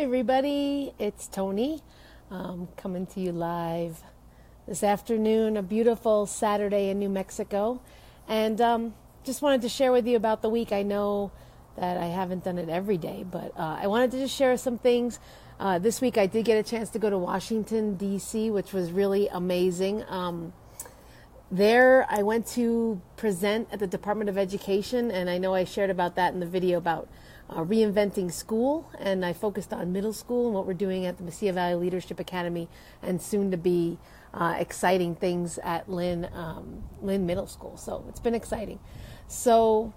everybody, it's Tony coming to you live this afternoon, a beautiful Saturday in New Mexico, and just wanted to share with you about the week. I know that I haven't done it every day, but I wanted to just share some things. This week I did get a chance to go to Washington, D.C., which was really amazing. There I went to present at the Department of Education, and I know I shared about that in the video about Reinventing School, and I focused on middle school and what we're doing at the Mesilla Valley Leadership Academy, and soon to be exciting things at Lynn Middle School. So it's been exciting. So,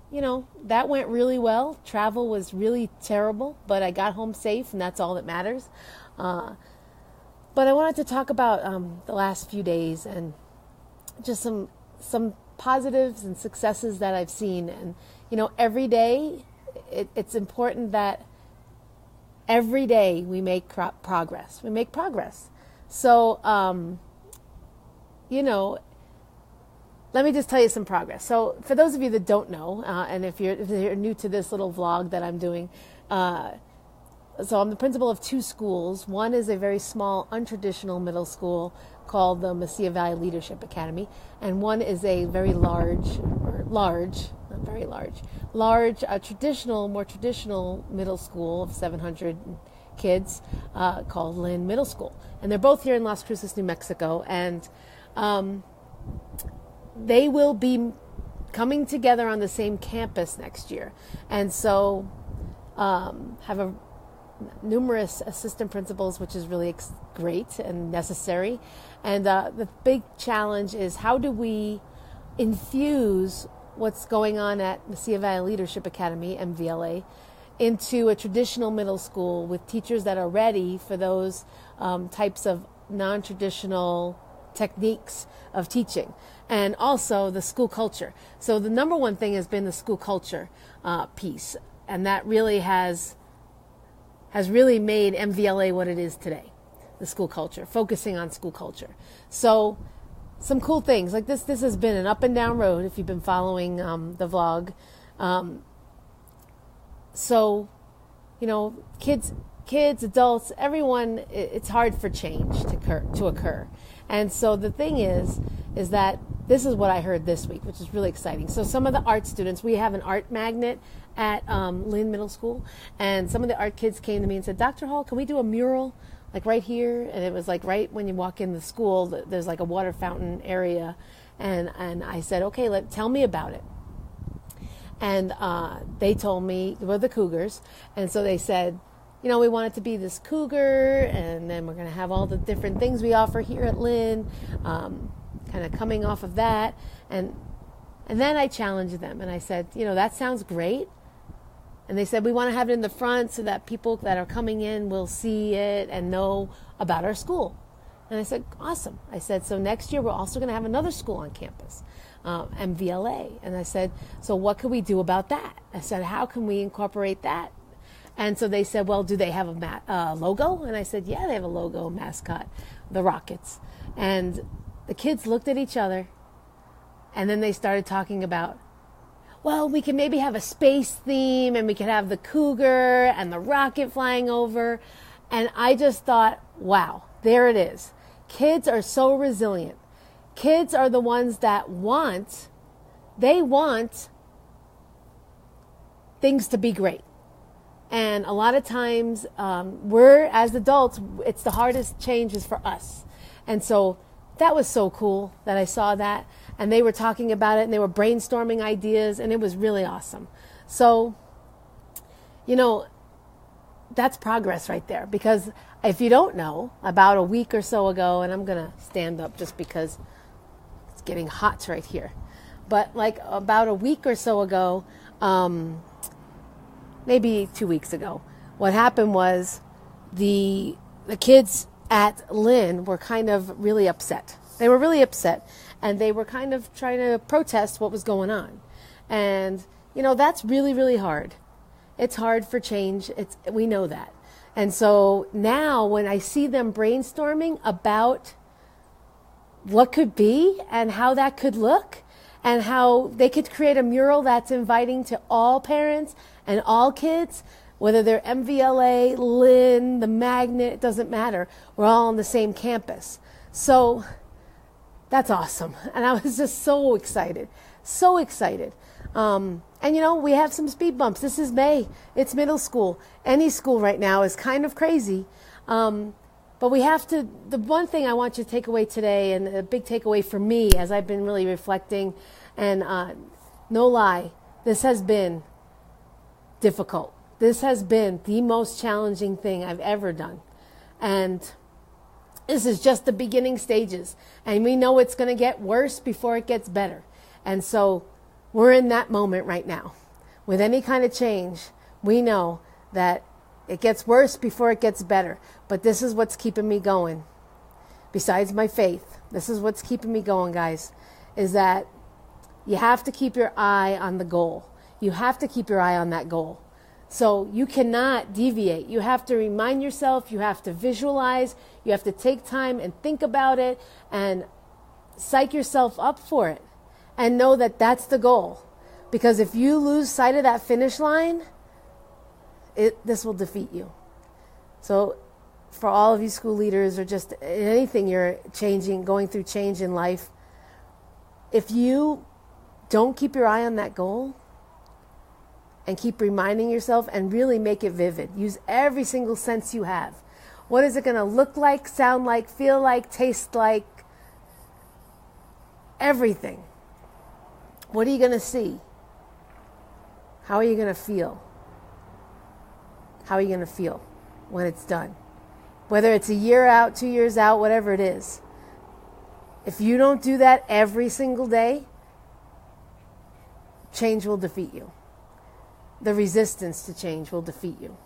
that went really well. Travel was really terrible, but I got home safe, and that's all that matters. But I wanted to talk about the last few days and just some positives and successes that I've seen. And, every day, it's important that every day we make progress. We make progress. So, let me just tell you some progress. So for those of you that don't know, and if you're new to this little vlog that I'm doing, so I'm the principal of two schools. One is a very small, untraditional middle school called the Mesilla Valley Leadership Academy, and one is a very large, more traditional middle school of 700 kids called Lynn Middle School. And they're both here in Las Cruces, New Mexico, and they will be coming together on the same campus next year. And so have numerous assistant principals, which is really great and necessary. And the big challenge is, how do we infuse what's going on at Mesilla Valley Leadership Academy, MVLA, into a traditional middle school with teachers that are ready for those types of non-traditional techniques of teaching, and also the school culture. So the number one thing has been the school culture piece, and that really has really made MVLA what it is today. The school culture, focusing on school culture. So some cool things like this has been an up and down road if you've been following the vlog. So kids, adults, everyone, it's hard for change to occur. And so the thing is that this is what I heard this week, which is really exciting. So some of the art students, we have an art magnet at Lynn Middle School, and some of the art kids came to me and said, Dr. Hall, can we do a mural like right here? And it was like right when you walk in the school, there's like a water fountain area. And I said, okay, tell me about it. And they told me, they were the Cougars, and so they said, we want it to be this cougar, and then we're going to have all the different things we offer here at Lynn, kind of coming off of that. And then I challenged them, and I said, that sounds great. And they said, we want to have it in the front so that people that are coming in will see it and know about our school. And I said, awesome. I said, so next year we're also going to have another school on campus, MVLA. And I said, so what can we do about that? I said, how can we incorporate that? And so they said, well, do they have a logo? And I said, yeah, they have a logo, mascot, the Rockets. And the kids looked at each other, and then they started talking about, well, we can maybe have a space theme, and we could have the cougar and the rocket flying over. And I just thought, wow, there it is. Kids are so resilient. Kids are the ones that want things to be great. And a lot of times, we're, as adults, it's the hardest change is for us. And so that was so cool that I saw that. And they were talking about it, and they were brainstorming ideas, and it was really awesome. So, that's progress right there. Because if you don't know, about a week or so ago, and I'm going to stand up just because it's getting hot right here. But like about a week or so ago, maybe 2 weeks ago, what happened was the kids at Lynn were kind of really upset. They were really upset, and they were kind of trying to protest what was going on. And, that's really, really hard. It's hard for change. We know that. And so now when I see them brainstorming about what could be and how that could look, and how they could create a mural that's inviting to all parents and all kids, whether they're MVLA, Lynn, the Magnet, it doesn't matter. We're all on the same campus. So that's awesome. And I was just so excited, so excited. And we have some speed bumps. This is May. It's middle school. Any school right now is kind of crazy. But we have to, the one thing I want you to take away today, and a big takeaway for me as I've been really reflecting, and no lie, this has been difficult. This has been the most challenging thing I've ever done. And this is just the beginning stages. And we know it's going to get worse before it gets better. And so we're in that moment right now. With any kind of change, we know that it gets worse before it gets better. But this is what's keeping me going. Besides my faith, this is what's keeping me going, guys, is that you have to keep your eye on the goal. You have to keep your eye on that goal. So you cannot deviate. You have to remind yourself, you have to visualize, you have to take time and think about it and psych yourself up for it and know that that's the goal. Because if you lose sight of that finish line, this will defeat you. So for all of you school leaders or just anything you're going through change in life, if you don't keep your eye on that goal and keep reminding yourself and really make it vivid, use every single sense you have. What is it going to look like, sound like, feel like, taste like? Everything. What are you going to see? How are you going to feel? How are you going to feel when it's done? Whether it's a year out, 2 years out, whatever it is. If you don't do that every single day, change will defeat you. The resistance to change will defeat you.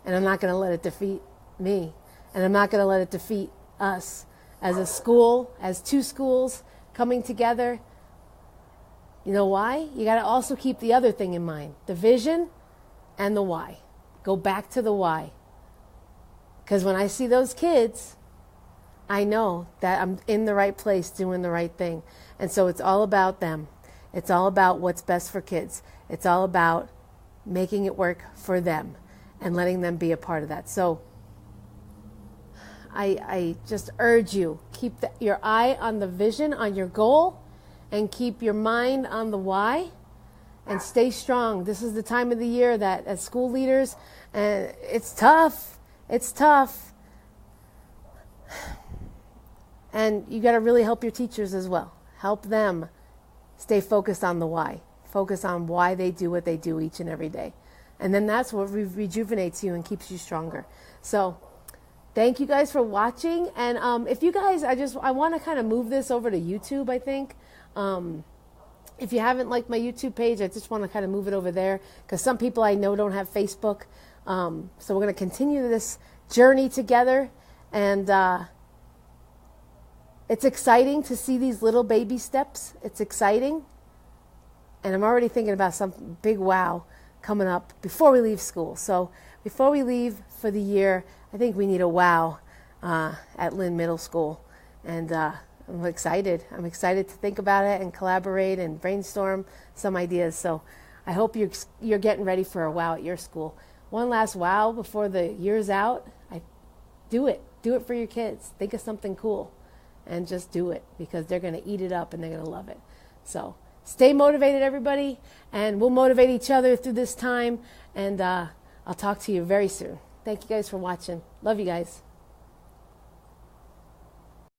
And I'm not going to let it defeat me. And I'm not going to let it defeat us as a school, as two schools coming together. You know why? You got to also keep the other thing in mind, the vision and the why. Go back to the why. Because when I see those kids, I know that I'm in the right place doing the right thing. And so it's all about them. It's all about what's best for kids. It's all about making it work for them and letting them be a part of that. So I just urge you, keep your eye on the vision, on your goal, and keep your mind on the why, and stay strong. This is the time of the year that as school leaders, it's tough. It's tough. And you got to really help your teachers as well. Help them stay focused on the why. Focus on why they do what they do each and every day. And then that's what rejuvenates you and keeps you stronger. So thank you guys for watching. And if you guys, I want to kind of move this over to YouTube, I think. If you haven't liked my YouTube page, I just want to kind of move it over there because some people I know don't have Facebook. So we're going to continue this journey together. And it's exciting to see these little baby steps. It's exciting. And I'm already thinking about some big wow coming up before we leave school. So before we leave for the year, I think we need a wow at Lynn Middle School. And I'm excited. I'm excited to think about it and collaborate and brainstorm some ideas. So I hope you're getting ready for a wow at your school. One last wow before the year's out. Do it. Do it for your kids. Think of something cool and just do it because they're going to eat it up and they're going to love it. So stay motivated, everybody, and we'll motivate each other through this time. And I'll talk to you very soon. Thank you guys for watching. Love you guys.